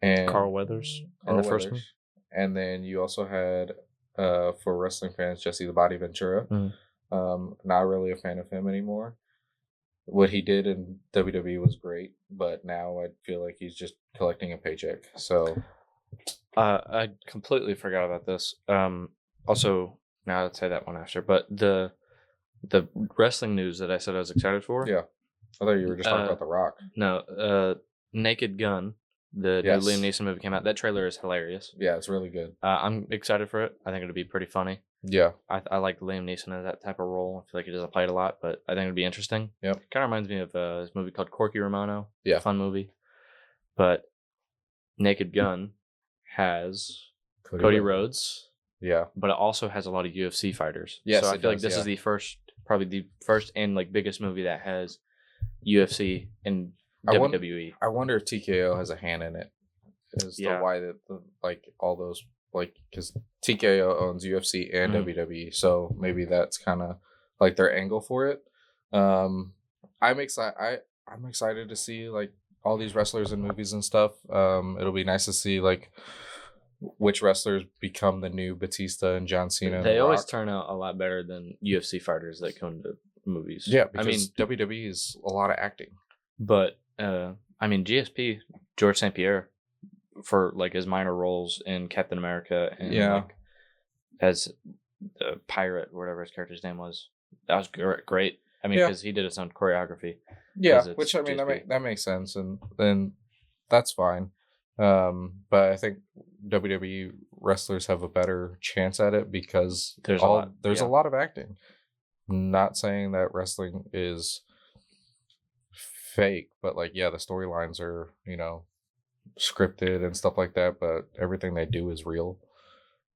and Carl Weathers in the first one, and then you also had for wrestling fans Jesse the Body Ventura. Not really a fan of him anymore. What he did in WWE was great, but now I feel like he's just collecting a paycheck. So I completely forgot about this. Also, now I'd say that one after, but the wrestling news that I said I was excited for. Yeah, I thought you were just talking about The Rock. No, Naked Gun, the new Liam Neeson movie came out. That trailer is hilarious. Yeah, it's really good. I'm excited for it. I think it'll be pretty funny. Yeah, I like Liam Neeson in that type of role. I feel like he doesn't play it a lot, but I think it'll be interesting. Yep. Kind of reminds me of this movie called Corky Romano. Yeah, fun movie. But Naked Gun has Cody Rhodes. Yeah, but it also has a lot of UFC fighters. Yes, so I feel like this is probably the first and like biggest movie that has UFC and WWE. I wonder if TKO has a hand in it. Why like all those. Like, because TKO owns UFC and WWE, so maybe that's kind of like their angle for it. I'm excited to see like all these wrestlers in movies and stuff. It'll be nice to see like which wrestlers become the new Batista and John Cena. They always turn out a lot better than UFC fighters that come to movies. Yeah, because WWE is a lot of acting. But GSP, George St. Pierre, for like his minor roles in Captain America and like, as the pirate, whatever his character's name was, that was great. I mean, because he did his own choreography. Yeah, which I mean that makes sense, and then that's fine. But I think WWE wrestlers have a better chance at it because there's a lot of acting. I'm not saying that wrestling is fake, but like the storylines are scripted and stuff like that, but everything they do is real.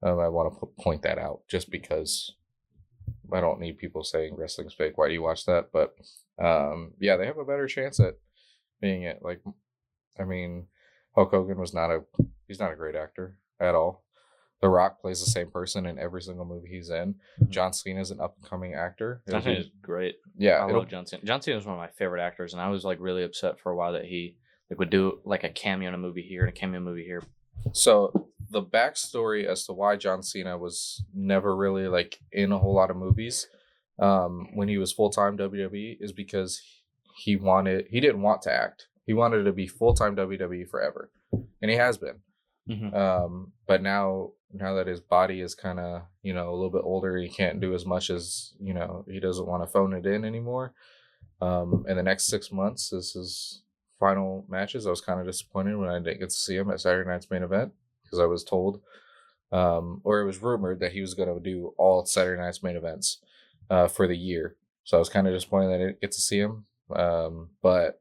I want to point that out just because I don't need people saying wrestling's fake. Why do you watch that? But they have a better chance at being it. Like, I mean, Hulk Hogan he's not a great actor at all. The Rock plays the same person in every single movie he's in. John Cena is an up and coming actor. I think he's great. Yeah, I love John Cena. John Cena is one of my favorite actors, and I was like really upset for a while that he would do like a cameo in a movie here and a cameo movie here. So the backstory as to why John Cena was never really like in a whole lot of movies when he was full-time WWE is because he didn't want to act. He wanted to be full-time WWE forever. And he has been. But now that his body is kind of, a little bit older, he can't do as much as, he doesn't want to phone it in anymore. In the next 6 months, this is final matches. I was kind of disappointed when I didn't get to see him at Saturday Night's Main Event because I was told, or it was rumored that he was going to do all Saturday Night's Main Events for the year. So I was kind of disappointed that I didn't get to see him. But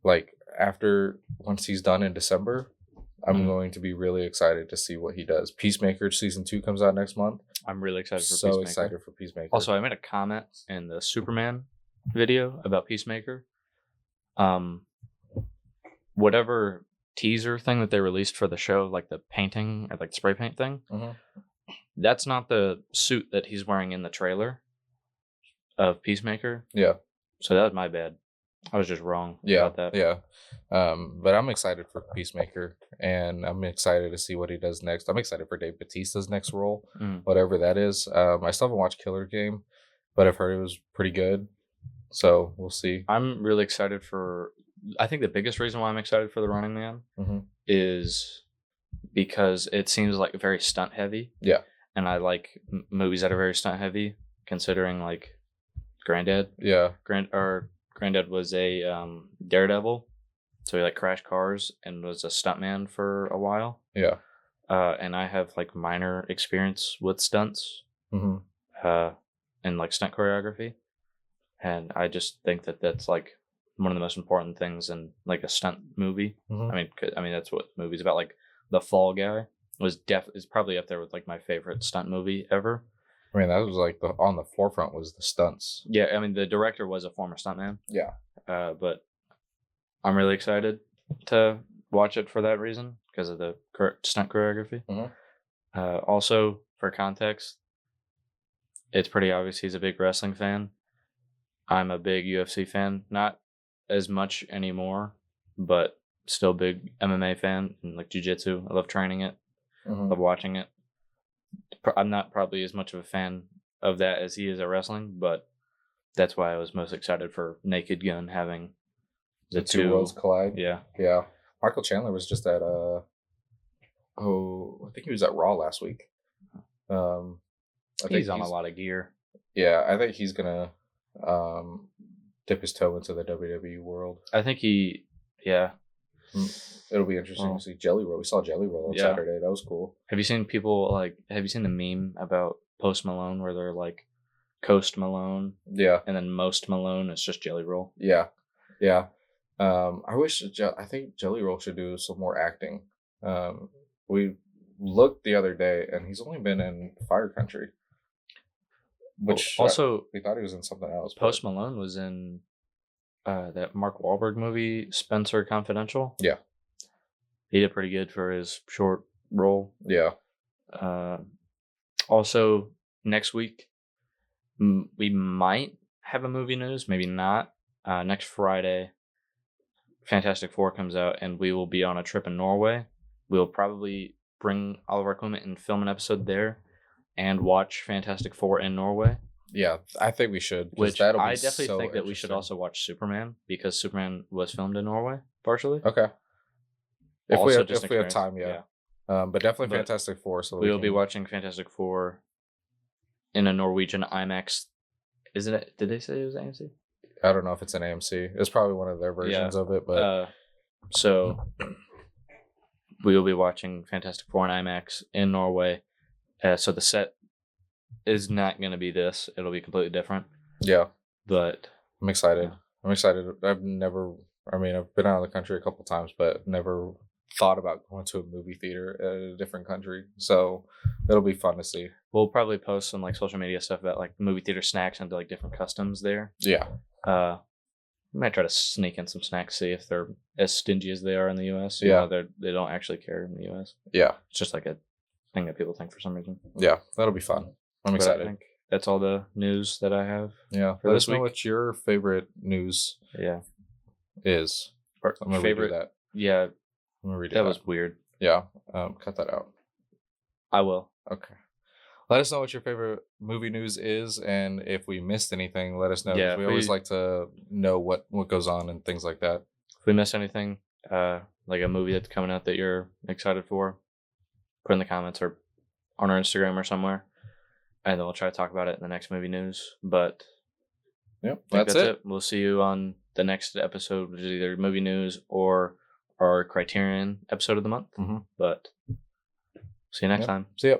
like once he's done in December, I'm going to be really excited to see what he does. Peacemaker season 2 comes out next month. I'm really excited for Peacemaker. So Peacemaker. excited for Peacemaker. Also, I made a comment in the Superman video about Peacemaker. Whatever teaser thing that they released for the show, like the painting or like the spray paint thing, that's not the suit that he's wearing in the trailer of Peacemaker. Yeah. So that was my bad. I was just wrong about that. Yeah. But I'm excited for Peacemaker, and I'm excited to see what he does next. I'm excited for Dave Bautista's next role, whatever that is. I still haven't watched Killer Game, but I've heard it was pretty good. So we'll see. I'm really excited for... I think the biggest reason why I'm excited for The Running Man is because it seems like very stunt heavy. Yeah. And I like movies that are very stunt heavy, considering like Granddad. Yeah. Granddad was a daredevil. So he like crashed cars and was a stuntman for a while. Yeah. And I have like minor experience with stunts. And like stunt choreography. And I just think that that's like one of the most important things in like a stunt movie. I mean that's what the movie's about. Like The Fall Guy is probably up there with like my favorite stunt movie ever. I mean, that was like on the forefront was the stunts. Yeah, I mean the director was a former stuntman. Yeah. But I'm really excited to watch it for that reason because of the stunt choreography. Also, for context, it's pretty obvious he's a big wrestling fan. I'm a big UFC fan, not as much anymore, but still big MMA fan and like jiu-jitsu. I love training it. Love watching it. I'm not probably as much of a fan of that as he is at wrestling, but that's why I was most excited for Naked Gun having the two worlds collide. Yeah. Yeah. Michael Chandler was just at I think he was at Raw last week. I think he's on a lot of gear. Yeah, I think he's gonna dip his toe into the WWE world. I think it'll be interesting to see Jelly Roll. We saw Jelly Roll on Saturday. That was cool. Have you seen the meme about Post Malone where they're like Coast Malone? Yeah. And then Most Malone is just Jelly Roll. Yeah. Yeah. I think Jelly Roll should do some more acting. We looked the other day and he's only been in Fire Country. Which also we thought he was in something else. Post Malone was in that Mark Wahlberg movie, Spencer Confidential. Yeah. He did pretty good for his short role. Yeah. Also, next week, we might have a movie news, maybe not. Next Friday, Fantastic Four comes out, and we will be on a trip in Norway. We'll probably bring all of our equipment and film an episode there and watch Fantastic Four in Norway. Yeah, I think we should. Which I definitely think that we should also watch Superman, because Superman was filmed in Norway, partially. Okay. If we have time, yeah. But definitely Fantastic Four. So we will be watching Fantastic Four in a Norwegian IMAX. Isn't it? Did they say it was AMC? I don't know if it's an AMC. It's probably one of their versions of it. But so we will be watching Fantastic Four in IMAX in Norway. So the set is not going to be this. It'll be completely different. Yeah. But I'm excited. I've been out of the country a couple times, but never thought about going to a movie theater at a different country. So it'll be fun to see. We'll probably post some like social media stuff about like movie theater snacks and like different customs there. Yeah. We might try to sneak in some snacks, see if they're as stingy as they are in the US. Yeah. They don't actually care in the US. Yeah. It's just like a thing that people think for some reason. Yeah, that'll be fun. I'm excited. I think that's all the news that I have. Yeah. Let us know what your favorite news is. I'm gonna redo that. Yeah. I'm gonna redo that. Was weird. Yeah. Cut that out. I will. Okay. Let us know what your favorite movie news is, and if we missed anything, let us know. Yeah, we always like to know what goes on and things like that. If we missed anything, like a movie that's coming out that you're excited for, put in the comments or on our Instagram or somewhere, and then we'll try to talk about it in the next movie news. But that's it. We'll see you on the next episode, which is either movie news or our Criterion episode of the month. But see you next time. See ya.